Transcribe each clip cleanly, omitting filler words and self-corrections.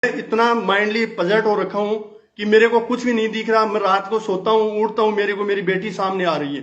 इतना माइंडली पजट हो रखा हूं कि मेरे को कुछ भी नहीं दिख रहा। मैं रात को सोता हूं, उठता हूं, मेरे को मेरी बेटी सामने आ रही है।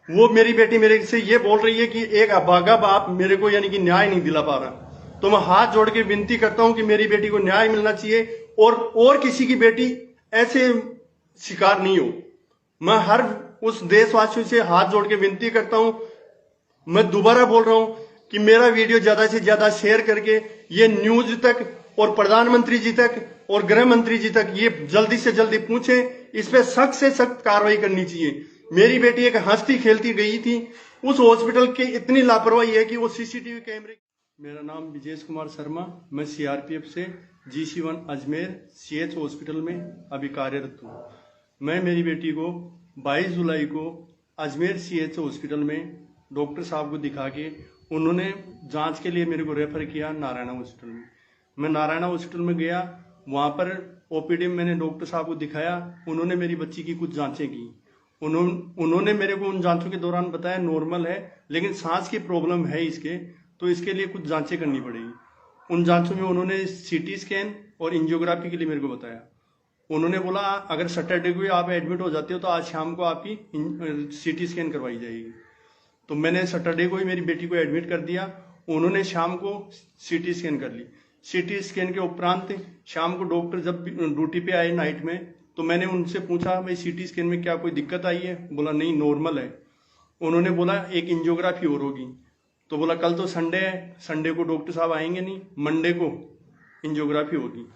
वो मेरी बेटी मेरे से ये बोल रही है कि एक अभागा बाप मेरे को यानी कि न्याय नहीं दिला पा रहा। तो मैं हाथ जोड़ के विनती करता हूं कि मेरी बेटी को न्याय मिलना चाहिए और किसी की बेटी ऐसे शिकार नहीं हो। मैं हर उस देशवासियों से हाथ जोड़ के विनती करता हूं। मैं दोबारा बोल रहा हूं कि मेरा वीडियो ज्यादा से ज्यादा शेयर करके ये न्यूज तक और प्रधानमंत्री जी तक और गृह मंत्री जी तक ये जल्दी से जल्दी पूछे। इस पे सख्त से सख्त कार्रवाई करनी चाहिए। मेरी बेटी एक हंसती खेलती गई थी, उस हॉस्पिटल की इतनी लापरवाही है कि वो सीसीटीवी कैमरे। मेरा नाम विजेश कुमार शर्मा, मैं सीआरपीएफ से GC1 अजमेर CH हॉस्पिटल में अभी कार्यरत हूँ। मैं मेरी बेटी को 22 जुलाई को अजमेर CH हॉस्पिटल में डॉक्टर साहब को दिखा के उन्होंने जांच के लिए मेरे को रेफर किया नारायणा हॉस्पिटल में। मैं नारायणा हॉस्पिटल में गया, वहां पर OPD में मैंने डॉक्टर साहब को दिखाया। उन्होंने मेरी बच्ची की कुछ जांचें की। उन्होंने मेरे को उन जांचों के दौरान बताया नॉर्मल है, लेकिन सांस की प्रॉब्लम है इसके, तो इसके लिए कुछ जांचें करनी पड़ेगी। उन जांचों में उन्होंने CT स्कैन और एंजियोग्राफी के लिए मेरे को बताया। उन्होंने बोला अगर सैटरडे को आप एडमिट हो जाते हो तो आज शाम को आपकी CT स्कैन करवाई जाएगी। तो मैंने सैटरडे को ही मेरी बेटी को एडमिट कर दिया। उन्होंने शाम को CT स्कैन कर ली। CT स्कैन के उपरांत शाम को डॉक्टर जब ड्यूटी पे आए नाइट में, तो मैंने उनसे पूछा भाई CT स्कैन में क्या कोई दिक्कत आई है? बोला नहीं, नॉर्मल है। उन्होंने बोला एक एंजियोग्राफी और होगी। तो बोला कल तो संडे है, संडे को डॉक्टर साहब आएंगे नहीं, मंडे को एंजियोग्राफी होगी।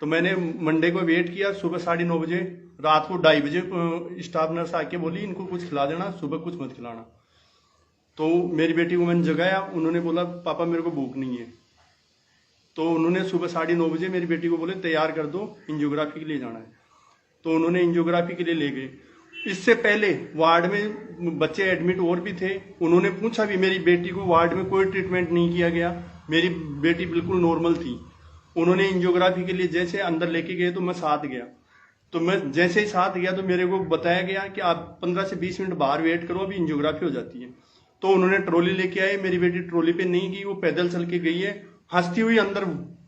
तो मैंने मंडे को वेट किया। सुबह 9:30 बजे, रात को 2:30 बजे स्टाफ नर्स आके बोली इनको कुछ खिला देना, सुबह कुछ मत खिलाना। तो मेरी बेटी को मैंने जगाया। उन्होंने बोला पापा मेरे को भूख नहीं है। तो उन्होंने सुबह 9:30 बजे मेरी बेटी को बोले तैयार कर दो, एंजियोग्राफी के लिए जाना है। तो उन्होंने एंजियोग्राफी के लिए ले गए। इससे पहले वार्ड में बच्चे एडमिट और भी थे। उन्होंने पूछा भी, मेरी बेटी को वार्ड में कोई ट्रीटमेंट नहीं किया गया, मेरी बेटी बिल्कुल नॉर्मल थी। उन्होंने एंजियोग्राफी के लिए जैसे अंदर लेके गए तो मैं साथ गया। तो मैं जैसे ही साथ गया तो मेरे को बताया गया कि आप 15 से 20 मिनट बाहर वेट करो, अभी एंजियोग्राफी हो जाती है। तो उन्होंने ट्रॉली लेके आए। मेरी बेटी ट्रॉली पे नहीं गई, वो पैदल चल के गई है, हंसती हुई अंदर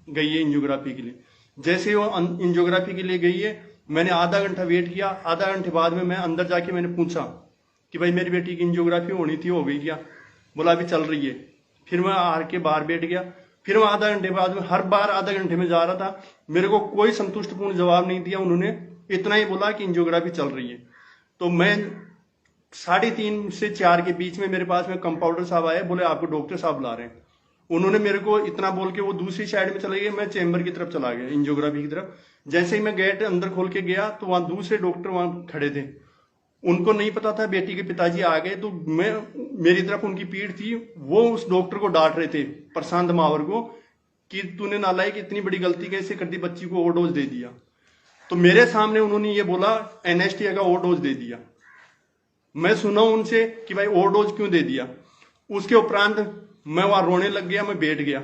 गई है एंजियोग्राफी के लिए। जैसे ही वो एंजियोग्राफी के लिए गई है, मैंने आधा घंटा वेट किया। आधा घंटे बाद में मैं अंदर जाके मैंने पूछा कि भाई मेरी बेटी की एंजियोग्राफी होनी थी, हो गई क्या? बोला अभी चल रही है। फिर मैं आर के बाहर बैठ गया। फिर मैं आधा घंटे बाद में, हर बार आधा घंटे में जा रहा था, मेरे को कोई संतुष्टपूर्ण जवाब नहीं दिया। उन्होंने इतना ही बोला कि एंजियोग्राफी चल रही है। तो मैं 3:30 से 4 के बीच में मेरे पास में कंपाउंडर साहब आए, बोले आपको डॉक्टर साहब बुला रहे हैं। उन्होंने मेरे को इतना बोल के वो दूसरी साइड में चले गए। मैं चेंबर की तरफ चला गया, एंजियोग्राफी की तरफ। जैसे ही मैं गेट अंदर खोल के गया तो वहां दूसरे डॉक्टर वहां खड़े थे। उनको नहीं पता था बेटी के पिताजी आ गए, तो मेरी तरफ उनकी पीठ थी। वो उस डॉक्टर को डांट रहे थे, प्रशांत मावर को, कि तूने नालायक इतनी बड़ी गलती कैसे कर दी, बच्ची को ओवरडोज दे दिया। तो मेरे सामने उन्होंने ये बोला एनेस्थिया का ओवरडोज दे दिया। मैं सुना उनसे कि भाई ओवरडोज क्यों दे दिया। उसके उपरांत मैं वहां रोने लग गया, मैं बैठ गया।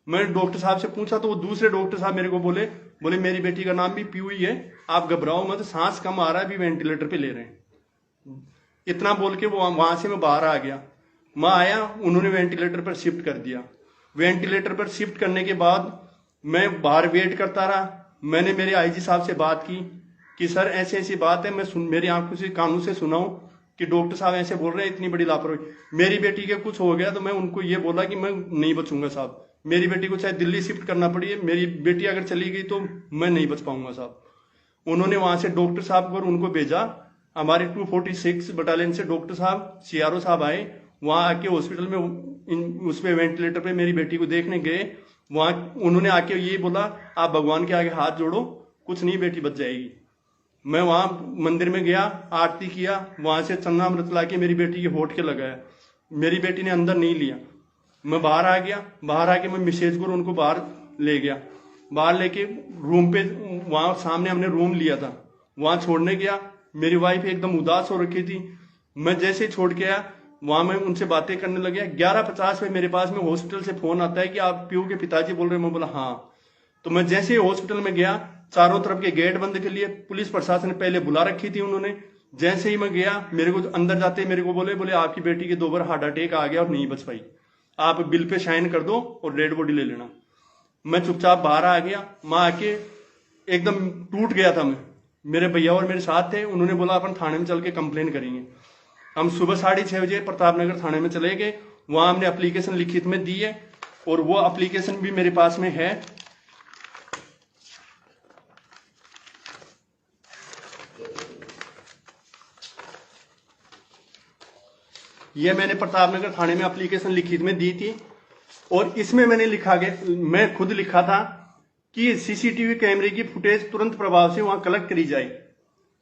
मैं डॉक्टर साहब से पूछा तो वो दूसरे डॉक्टर साहब मेरे को बोले मेरी बेटी का नाम भी पीयू ही है, आप घबराओ मत, सांस कम आ रहा है, अभी वेंटिलेटर पे ले रहे हैं। इतना बोल के वो वहां से मैं बाहर आ गया। मैं आया, उन्होंने वेंटिलेटर पर शिफ्ट कर दिया। वेंटिलेटर पर शिफ्ट करने के बाद मैं बाहर वेट करता रहा। मैंने मेरे IG साहब से बात की कि सर ऐसी ऐसी बात है, मैं मेरी आंखों से कानों से सुना हूं कि डॉक्टर साहब ऐसे बोल रहे हैं, इतनी बड़ी लापरवाही। मेरी बेटी के कुछ हो गया तो मैं उनको ये बोला कि मैं नहीं बचूंगा साहब, मेरी बेटी को चाहे दिल्ली शिफ्ट करना पड़ी, मेरी बेटी अगर चली गई तो मैं नहीं बच पाऊंगा साहब। उन्होंने वहां से डॉक्टर साहब को उनको भेजा। हमारे 246 बटालियन से डॉक्टर साहब, CRO साहब आए। वहां आके हॉस्पिटल में उसमें वेंटिलेटर पे मेरी बेटी को देखने गए। वहां उन्होंने आके ये बोला आप भगवान के आगे हाथ जोड़ो, कुछ नहीं, बेटी बच जाएगी। मैं वहां मंदिर में गया, आरती किया, वहां से चन्ना अमृत लाके मेरी बेटी के होठ के लगाया। मेरी बेटी ने अंदर नहीं लिया। मैं बाहर आ गया। बाहर आके मैं मिसेज को उनको बाहर ले गया। बाहर लेके रूम पे, वहां सामने हमने रूम लिया था, वहां छोड़ने गया। मेरी वाइफ एकदम उदास हो रखी थी। मैं जैसे ही छोड़ के आया, वहां मैं उनसे बातें करने लग गया। 11:50 में मेरे पास में हॉस्पिटल से फोन आता है कि आप पीयू के पिताजी बोल रहे हैं। मैं बोला हाँ। तो मैं जैसे ही हॉस्पिटल में गया, चारों तरफ के गेट बंद के लिए पुलिस प्रशासन ने पहले बुला रखी थी उन्होंने। जैसे ही मैं गया, मेरे को अंदर जाते ही मेरे को बोले आपकी बेटी के 2 बार हार्ट अटैक आ गया और नहीं बच पाई, आप बिल पे साइन कर दो और डेड बॉडी ले लेना। मैं चुपचाप बाहर आ गया। मैं आके एकदम टूट गया था। मैं, मेरे भैया और मेरे साथ थे, उन्होंने बोला अपन थाने में चल के कंप्लेन करेंगे। हम सुबह 6:30 बजे प्रताप नगर थाने में चले गए। वहां हमने एप्लीकेशन लिखित में दी है और वो एप्लीकेशन भी मेरे पास में है। ये मैंने प्रताप नगर थाने में एप्लीकेशन लिखित में दी थी और इसमें मैंने मैं खुद लिखा था कि सीसीटीवी कैमरे की फुटेज तुरंत प्रभाव से वहां कलेक्ट करी जाए,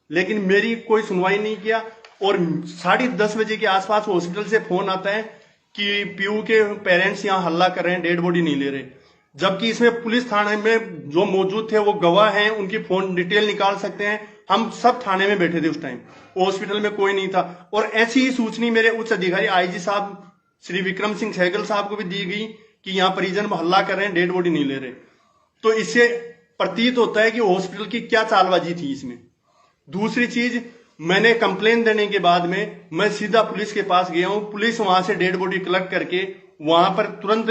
लेकिन मेरी कोई सुनवाई नहीं किया। और 10:30 बजे के आसपास हॉस्पिटल से फोन आता है कि पीयू के पेरेंट्स यहाँ हल्ला कर रहे हैं, डेड बॉडी नहीं ले रहे। जबकि इसमें पुलिस थाने में जो मौजूद थे वो गवाह हैं, उनकी फोन डिटेल निकाल सकते हैं। हम सब थाने में बैठे थे उस टाइम, हॉस्पिटल में कोई नहीं था। और ऐसी ही सूचना मेरे उच्च अधिकारी आईजी साहब श्री विक्रम सिंह सहगल साहब को भी दी गई कि यहाँ परिजन हल्ला कर रहे हैं, डेड बॉडी नहीं ले रहे। तो इससे प्रतीत होता है कि हॉस्पिटल की क्या चालबाजी थी इसमें। दूसरी चीज, मैंने कंप्लेन देने के बाद में मैं सीधा पुलिस के पास गया हूं। पुलिस वहां से डेड बॉडी कलेक्ट करके वहां पर तुरंत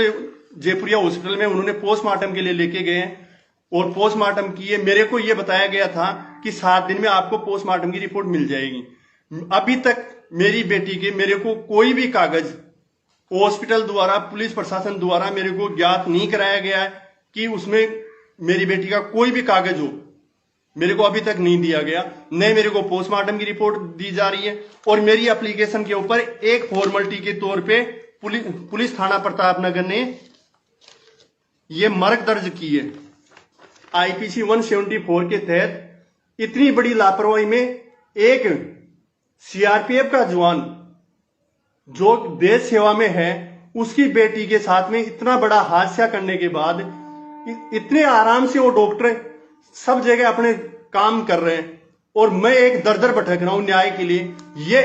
जयपुरिया हॉस्पिटल में उन्होंने पोस्टमार्टम के लिए लेके गए और पोस्टमार्टम किए। मेरे को यह बताया गया था कि 7 दिन में आपको पोस्टमार्टम की रिपोर्ट मिल जाएगी। अभी तक मेरी बेटी के मेरे को कोई भी कागज हॉस्पिटल द्वारा, पुलिस प्रशासन द्वारा मेरे को ज्ञात नहीं कराया गया है कि उसमें मेरी बेटी का कोई भी कागज हो। मेरे को अभी तक नहीं दिया गया, न मेरे को पोस्टमार्टम की रिपोर्ट दी जा रही है। और मेरी एप्लीकेशन के ऊपर एक फॉर्मेलिटी के तौर पे पुलिस थाना प्रताप नगर ने ये मर्ग दर्ज की है आईपीसी 174 के तहत। इतनी बड़ी लापरवाही में एक सीआरपीएफ का जवान जो देश सेवा में है, उसकी बेटी के साथ में इतना बड़ा हादसा करने के बाद इतने आराम से वो डॉक्टर सब जगह अपने काम कर रहे हैं और मैं एक दर भटक रहा हूं न्याय के लिए। ये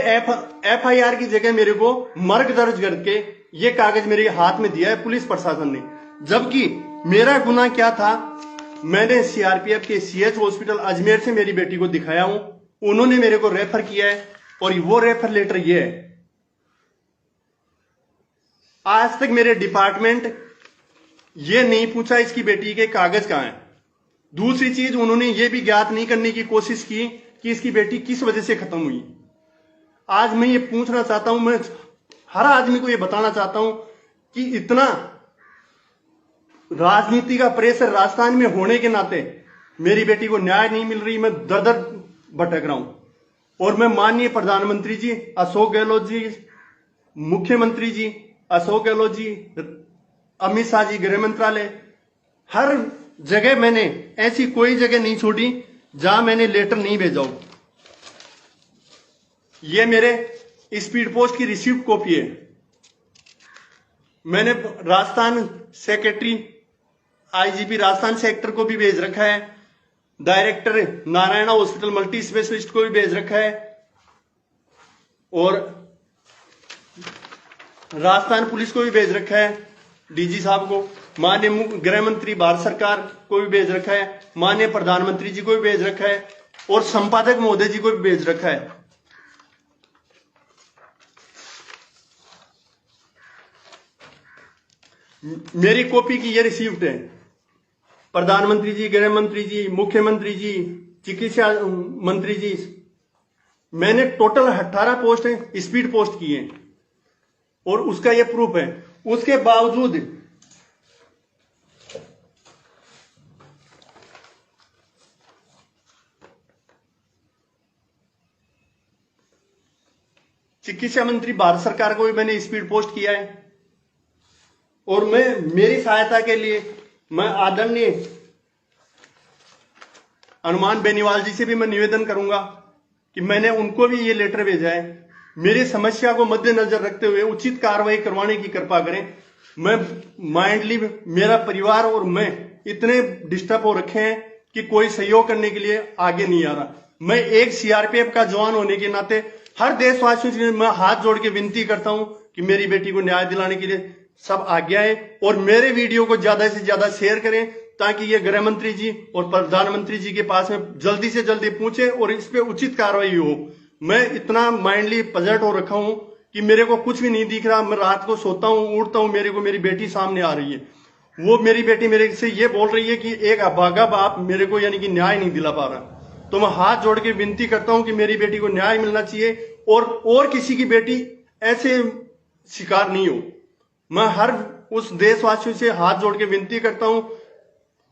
एफआईआर की जगह मेरे को मर्ग दर्ज करके ये कागज मेरे हाथ में दिया है पुलिस प्रशासन ने। जबकि मेरा गुनाह क्या था, मैंने सीआरपीएफ के सीएच हॉस्पिटल अजमेर से मेरी बेटी को दिखाया हूं, उन्होंने मेरे को रेफर किया है और वो रेफर लेटर ये है। आज तक मेरे डिपार्टमेंट ये नहीं पूछा इसकी बेटी के कागज कहां हैं। दूसरी चीज, उन्होंने ये भी ज्ञात नहीं करने की कोशिश की कि इसकी बेटी किस वजह से खत्म हुई। आज मैं ये पूछना चाहता हूं, मैं हर आदमी को ये बताना चाहता हूं कि इतना राजनीति का प्रेशर राजस्थान में होने के नाते मेरी बेटी को न्याय नहीं मिल रही, मैं दर भटक रहा हूं। और मैं माननीय प्रधानमंत्री जी अशोक गहलोत जी, मुख्यमंत्री जी अशोक गहलोत जी, अमित शाह जी गृह मंत्रालय, हर जगह मैंने ऐसी कोई जगह नहीं छोड़ी जहां मैंने लेटर नहीं भेजा हो। ये मेरे स्पीड पोस्ट की रिसीव्ड कॉपी है। मैंने Rajasthan secretary IGP Rajasthan sector को भी भेज रखा है, director Narayana hospital multi specialist को भी भेज रखा है और राजस्थान पुलिस को भी भेज रखा है, डीजी साहब को, माननीय गृह मंत्री भारत सरकार को भी भेज रखा है, माननीय प्रधानमंत्री जी को भी भेज रखा है और संपादक महोदय जी को भी भेज रखा है। मेरी कॉपी की ये रिसीव्ड है। प्रधानमंत्री जी, गृह मंत्री जी, मुख्यमंत्री जी, चिकित्सा मंत्री जी, मैंने टोटल 18 पोस्ट स्पीड पोस्ट की है और उसका ये प्रूफ है। उसके बावजूद चिकित्सा मंत्री भारत सरकार को भी मैंने स्पीड पोस्ट किया है। और मेरी सहायता के लिए मैं आदरणीय हनुमान बेनीवाल जी से भी मैं निवेदन करूंगा कि मैंने उनको भी ये लेटर भेजा है। मेरी समस्या को मद्देनजर रखते हुए उचित कार्रवाई करवाने की कृपा करें। मैं माइंडली, मेरा परिवार और मैं इतने डिस्टर्ब हो रखे हैं कि कोई सहयोग करने के लिए आगे नहीं आ रहा। मैं एक सीआरपीएफ का जवान होने के नाते हर देशवासियों से मैं हाथ जोड़ के विनती करता हूं कि मेरी बेटी को न्याय दिलाने के लिए सब आगे आए और मेरे वीडियो को ज्यादा से ज्यादा शेयर करें ताकि ये गृह मंत्री जी और प्रधानमंत्री जी के पास में जल्दी से जल्दी पहुंचे और इस पे उचित कार्रवाई हो। मैं इतना माइंडली पजट हो रखा हूं कि मेरे को कुछ भी नहीं दिख रहा। मैं रात को सोता हूं, उठता हूं, मेरे को मेरी बेटी सामने आ रही है वो मेरी बेटी मेरे से ये बोल रही है कि एक अभागा बाप मेरे को यानी कि न्याय नहीं दिला पा रहा। तो मैं हाथ जोड़ के विनती करता हूं कि मेरी बेटी को न्याय मिलना चाहिए और किसी की बेटी ऐसे शिकार नहीं हो। मैं हर उस देशवासियों से हाथ जोड़ के विनती करता हूं।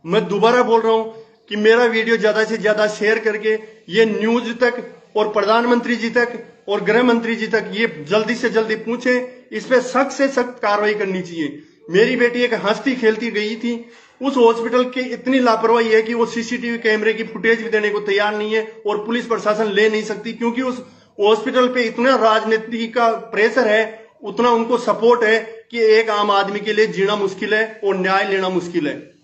मैं दोबारा बोल रहा हूं कि मेरा वीडियो ज्यादा से ज्यादा शेयर करके ये न्यूज तक और प्रधानमंत्री जी तक और गृह मंत्री जी तक ये जल्दी से जल्दी पूछे। इस पे सख्त से सख्त कार्रवाई करनी चाहिए। मेरी बेटी एक हंसती खेलती गई थी, उस हॉस्पिटल की इतनी लापरवाही है कि वो सीसीटीवी कैमरे की फुटेज भी देने को तैयार नहीं है और पुलिस प्रशासन ले नहीं सकती, क्योंकि उस हॉस्पिटल पे इतना राजनीति का प्रेशर है, उतना उनको सपोर्ट है कि एक आम आदमी के लिए जीना मुश्किल है और न्याय लेना मुश्किल है।